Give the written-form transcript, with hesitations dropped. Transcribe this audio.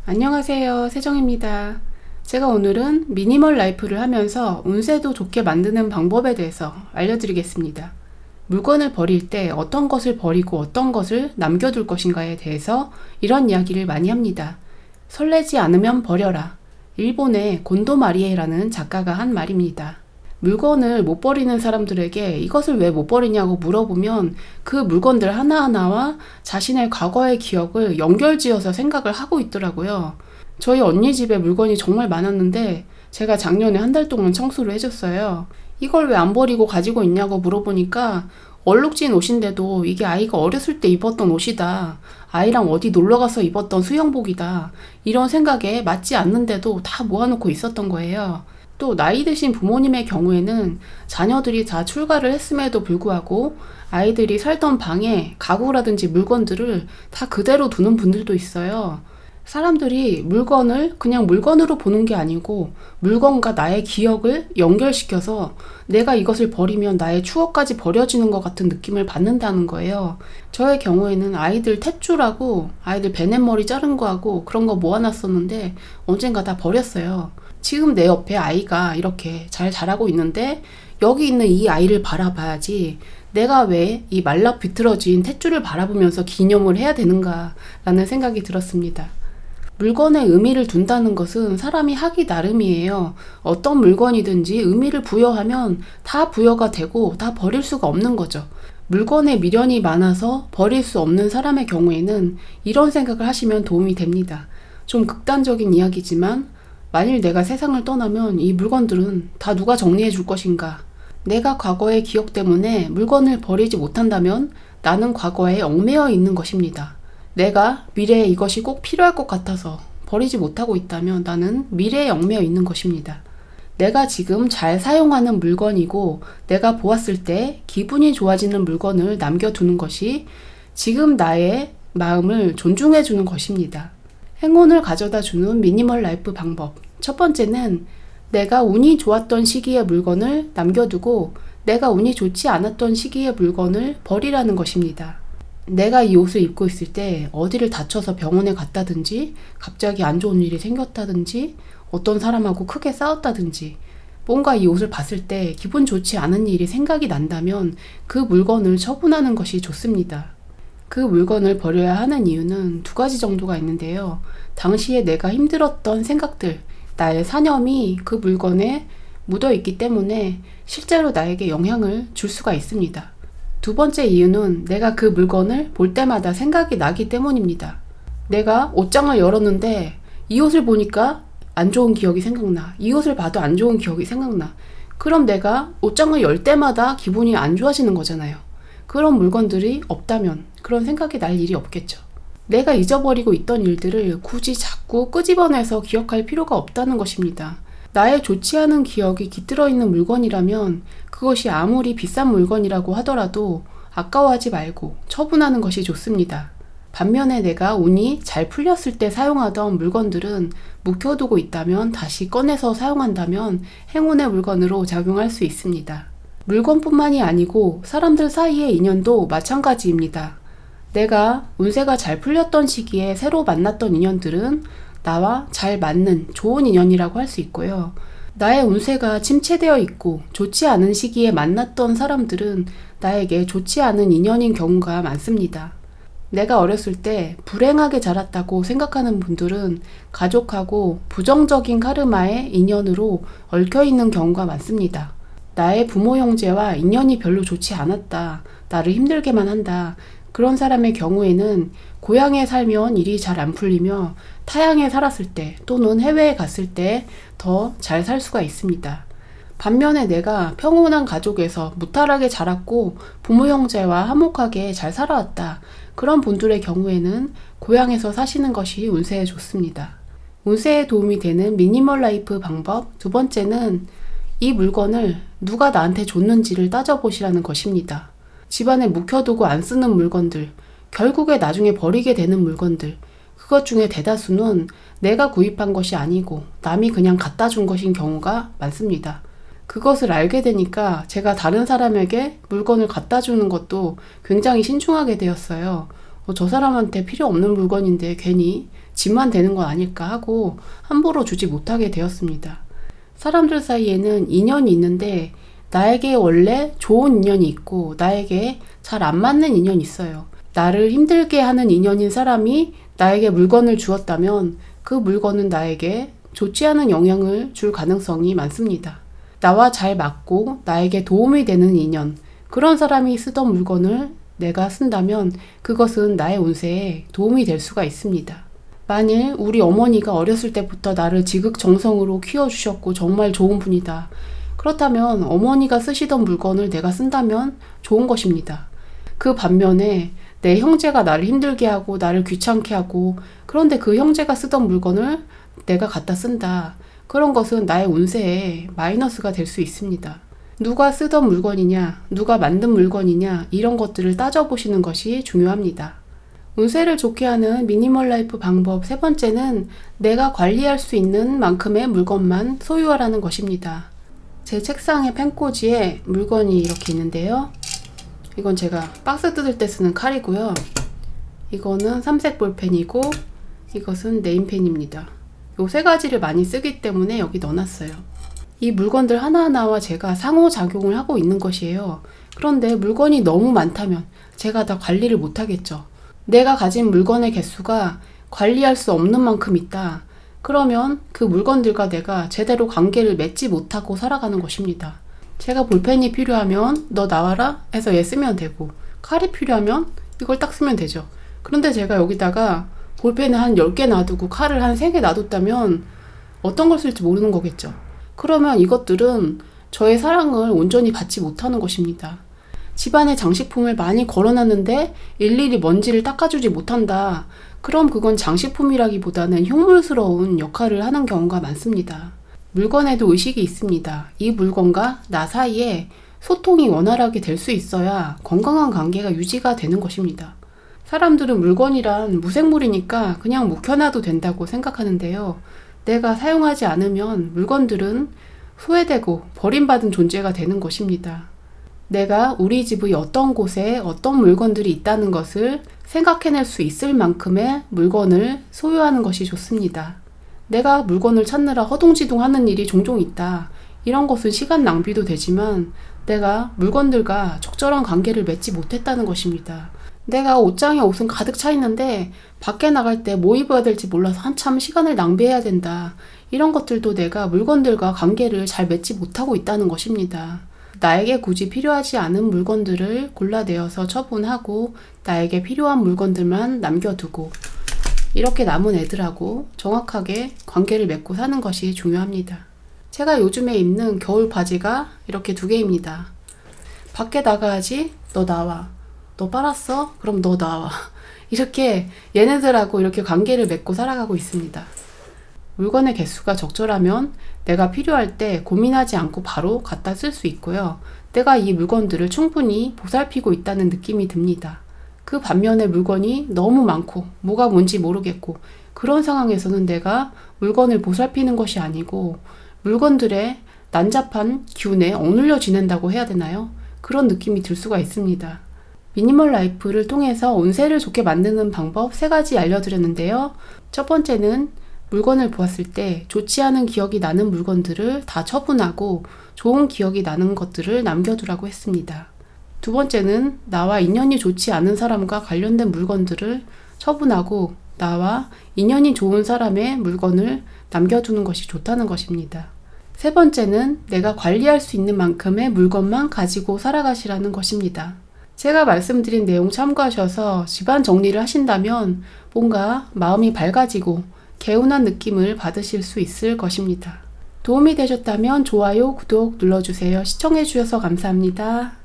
안녕하세요, 세정입니다. 제가 오늘은 미니멀 라이프를 하면서 운세도 좋게 만드는 방법에 대해서 알려드리겠습니다. 물건을 버릴 때 어떤 것을 버리고 어떤 것을 남겨둘 것인가에 대해서 이런 이야기를 많이 합니다. 설레지 않으면 버려라. 일본의 곤도 마리에라는 작가가 한 말입니다. 물건을 못 버리는 사람들에게 이것을 왜 못 버리냐고 물어보면 그 물건들 하나하나와 자신의 과거의 기억을 연결지어서 생각을 하고 있더라고요. 저희 언니 집에 물건이 정말 많았는데 제가 작년에 한 달 동안 청소를 해줬어요. 이걸 왜 안 버리고 가지고 있냐고 물어보니까 얼룩진 옷인데도 이게 아이가 어렸을 때 입었던 옷이다. 아이랑 어디 놀러가서 입었던 수영복이다. 이런 생각에 맞지 않는데도 다 모아놓고 있었던 거예요. 또 나이 드신 부모님의 경우에는 자녀들이 다 출가를 했음에도 불구하고 아이들이 살던 방에 가구라든지 물건들을 다 그대로 두는 분들도 있어요. 사람들이 물건을 그냥 물건으로 보는 게 아니고 물건과 나의 기억을 연결시켜서 내가 이것을 버리면 나의 추억까지 버려지는 것 같은 느낌을 받는다는 거예요. 저의 경우에는 아이들 탯줄하고 아이들 베넷머리 자른 거하고 그런 거 모아놨었는데 언젠가 다 버렸어요. 지금 내 옆에 아이가 이렇게 잘 자라고 있는데 여기 있는 이 아이를 바라봐야지 내가 왜 이 말라 비틀어진 탯줄을 바라보면서 기념을 해야 되는가 라는 생각이 들었습니다. 물건에 의미를 둔다는 것은 사람이 하기 나름이에요. 어떤 물건이든지 의미를 부여하면 다 부여가 되고 다 버릴 수가 없는 거죠. 물건에 미련이 많아서 버릴 수 없는 사람의 경우에는 이런 생각을 하시면 도움이 됩니다. 좀 극단적인 이야기지만 만일 내가 세상을 떠나면 이 물건들은 다 누가 정리해 줄 것인가? 내가 과거의 기억 때문에 물건을 버리지 못한다면 나는 과거에 얽매여 있는 것입니다. 내가 미래에 이것이 꼭 필요할 것 같아서 버리지 못하고 있다면 나는 미래에 얽매여 있는 것입니다. 내가 지금 잘 사용하는 물건이고 내가 보았을 때 기분이 좋아지는 물건을 남겨두는 것이 지금 나의 마음을 존중해 주는 것입니다. 행운을 가져다 주는 미니멀 라이프 방법. 첫 번째는 내가 운이 좋았던 시기의 물건을 남겨두고 내가 운이 좋지 않았던 시기의 물건을 버리라는 것입니다. 내가 이 옷을 입고 있을 때 어디를 다쳐서 병원에 갔다든지 갑자기 안 좋은 일이 생겼다든지 어떤 사람하고 크게 싸웠다든지 뭔가 이 옷을 봤을 때 기분 좋지 않은 일이 생각이 난다면 그 물건을 처분하는 것이 좋습니다. 그 물건을 버려야 하는 이유는 두 가지 정도가 있는데요. 당시에 내가 힘들었던 생각들, 나의 사념이 그 물건에 묻어 있기 때문에 실제로 나에게 영향을 줄 수가 있습니다. 두 번째 이유는 내가 그 물건을 볼 때마다 생각이 나기 때문입니다. 내가 옷장을 열었는데 이 옷을 보니까 안 좋은 기억이 생각나. 이 옷을 봐도 안 좋은 기억이 생각나. 그럼 내가 옷장을 열 때마다 기분이 안 좋아지는 거잖아요. 그런 물건들이 없다면 그런 생각이 날 일이 없겠죠. 내가 잊어버리고 있던 일들을 굳이 자꾸 끄집어내서 기억할 필요가 없다는 것입니다. 나의 좋지 않은 기억이 깃들어 있는 물건이라면 그것이 아무리 비싼 물건이라고 하더라도 아까워하지 말고 처분하는 것이 좋습니다. 반면에 내가 운이 잘 풀렸을 때 사용하던 물건들은 묵혀두고 있다면 다시 꺼내서 사용한다면 행운의 물건으로 작용할 수 있습니다. 물건뿐만이 아니고 사람들 사이의 인연도 마찬가지입니다. 내가 운세가 잘 풀렸던 시기에 새로 만났던 인연들은 나와 잘 맞는 좋은 인연이라고 할 수 있고요. 나의 운세가 침체되어 있고 좋지 않은 시기에 만났던 사람들은 나에게 좋지 않은 인연인 경우가 많습니다. 내가 어렸을 때 불행하게 자랐다고 생각하는 분들은 가족하고 부정적인 카르마의 인연으로 얽혀있는 경우가 많습니다. 나의 부모 형제와 인연이 별로 좋지 않았다. 나를 힘들게만 한다. 그런 사람의 경우에는 고향에 살면 일이 잘 안 풀리며 타향에 살았을 때 또는 해외에 갔을 때 더 잘 살 수가 있습니다. 반면에 내가 평온한 가족에서 무탈하게 자랐고 부모 형제와 화목하게 잘 살아왔다. 그런 분들의 경우에는 고향에서 사시는 것이 운세에 좋습니다. 운세에 도움이 되는 미니멀 라이프 방법 두 번째는 이 물건을 누가 나한테 줬는지를 따져보시라는 것입니다. 집안에 묵혀두고 안 쓰는 물건들, 결국에 나중에 버리게 되는 물건들, 그것 중에 대다수는 내가 구입한 것이 아니고 남이 그냥 갖다 준 것인 경우가 많습니다. 그것을 알게 되니까 제가 다른 사람에게 물건을 갖다 주는 것도 굉장히 신중하게 되었어요. 저 사람한테 필요 없는 물건인데 괜히 집만 되는 건 아닐까 하고 함부로 주지 못하게 되었습니다. 사람들 사이에는 인연이 있는데 나에게 원래 좋은 인연이 있고 나에게 잘 안 맞는 인연이 있어요. 나를 힘들게 하는 인연인 사람이 나에게 물건을 주었다면 그 물건은 나에게 좋지 않은 영향을 줄 가능성이 많습니다. 나와 잘 맞고 나에게 도움이 되는 인연, 그런 사람이 쓰던 물건을 내가 쓴다면 그것은 나의 운세에 도움이 될 수가 있습니다. 만일 우리 어머니가 어렸을 때부터 나를 지극정성으로 키워주셨고 정말 좋은 분이다. 그렇다면 어머니가 쓰시던 물건을 내가 쓴다면 좋은 것입니다. 그 반면에 내 형제가 나를 힘들게 하고 나를 귀찮게 하고 그런데 그 형제가 쓰던 물건을 내가 갖다 쓴다. 그런 것은 나의 운세에 마이너스가 될 수 있습니다. 누가 쓰던 물건이냐, 누가 만든 물건이냐 이런 것들을 따져보시는 것이 중요합니다. 운세를 좋게 하는 미니멀 라이프 방법 세 번째는 내가 관리할 수 있는 만큼의 물건만 소유하라는 것입니다. 제 책상의 펜꽂이에 물건이 이렇게 있는데요. 이건 제가 박스 뜯을 때 쓰는 칼이고요. 이거는 삼색 볼펜이고 이것은 네임펜입니다. 요 세 가지를 많이 쓰기 때문에 여기 넣어놨어요. 이 물건들 하나하나와 제가 상호작용을 하고 있는 것이에요. 그런데 물건이 너무 많다면 제가 다 관리를 못하겠죠. 내가 가진 물건의 개수가 관리할 수 없는 만큼 있다. 그러면 그 물건들과 내가 제대로 관계를 맺지 못하고 살아가는 것입니다. 제가 볼펜이 필요하면 너 나와라 해서 얘 쓰면 되고 칼이 필요하면 이걸 딱 쓰면 되죠. 그런데 제가 여기다가 볼펜을 한 10개 놔두고 칼을 한 3개 놔뒀다면 어떤 걸 쓸지 모르는 거겠죠. 그러면 이것들은 저의 사랑을 온전히 받지 못하는 것입니다. 집안에 장식품을 많이 걸어놨는데 일일이 먼지를 닦아주지 못한다. 그럼 그건 장식품이라기보다는 흉물스러운 역할을 하는 경우가 많습니다. 물건에도 의식이 있습니다. 이 물건과 나 사이에 소통이 원활하게 될 수 있어야 건강한 관계가 유지가 되는 것입니다. 사람들은 물건이란 무생물이니까 그냥 묵혀놔도 된다고 생각하는데요. 내가 사용하지 않으면 물건들은 소외되고 버림받은 존재가 되는 것입니다. 내가 우리 집의 어떤 곳에 어떤 물건들이 있다는 것을 생각해낼 수 있을 만큼의 물건을 소유하는 것이 좋습니다. 내가 물건을 찾느라 허둥지둥하는 일이 종종 있다. 이런 것은 시간 낭비도 되지만 내가 물건들과 적절한 관계를 맺지 못했다는 것입니다. 내가 옷장에 옷은 가득 차 있는데 밖에 나갈 때 뭐 입어야 될지 몰라서 한참 시간을 낭비해야 된다. 이런 것들도 내가 물건들과 관계를 잘 맺지 못하고 있다는 것입니다. 나에게 굳이 필요하지 않은 물건들을 골라내어서 처분하고 나에게 필요한 물건들만 남겨두고 이렇게 남은 애들하고 정확하게 관계를 맺고 사는 것이 중요합니다. 제가 요즘에 입는 겨울 바지가 이렇게 2개입니다. 밖에 나가야지? 너 나와. 너 빨았어? 그럼 너 나와. 이렇게 얘네들하고 이렇게 관계를 맺고 살아가고 있습니다. 물건의 개수가 적절하면 내가 필요할 때 고민하지 않고 바로 갖다 쓸 수 있고요. 내가 이 물건들을 충분히 보살피고 있다는 느낌이 듭니다. 그 반면에 물건이 너무 많고 뭐가 뭔지 모르겠고 그런 상황에서는 내가 물건을 보살피는 것이 아니고 물건들의 난잡한 기운에 억눌려 지낸다고 해야 되나요? 그런 느낌이 들 수가 있습니다. 미니멀 라이프를 통해서 운세를 좋게 만드는 방법 3가지 알려드렸는데요. 첫 번째는 물건을 보았을 때 좋지 않은 기억이 나는 물건들을 다 처분하고 좋은 기억이 나는 것들을 남겨두라고 했습니다. 두 번째는 나와 인연이 좋지 않은 사람과 관련된 물건들을 처분하고 나와 인연이 좋은 사람의 물건을 남겨두는 것이 좋다는 것입니다. 세 번째는 내가 관리할 수 있는 만큼의 물건만 가지고 살아가시라는 것입니다. 제가 말씀드린 내용 참고하셔서 집안 정리를 하신다면 뭔가 마음이 밝아지고 개운한 느낌을 받으실 수 있을 것입니다. 도움이 되셨다면 좋아요, 구독 눌러주세요. 시청해주셔서 감사합니다.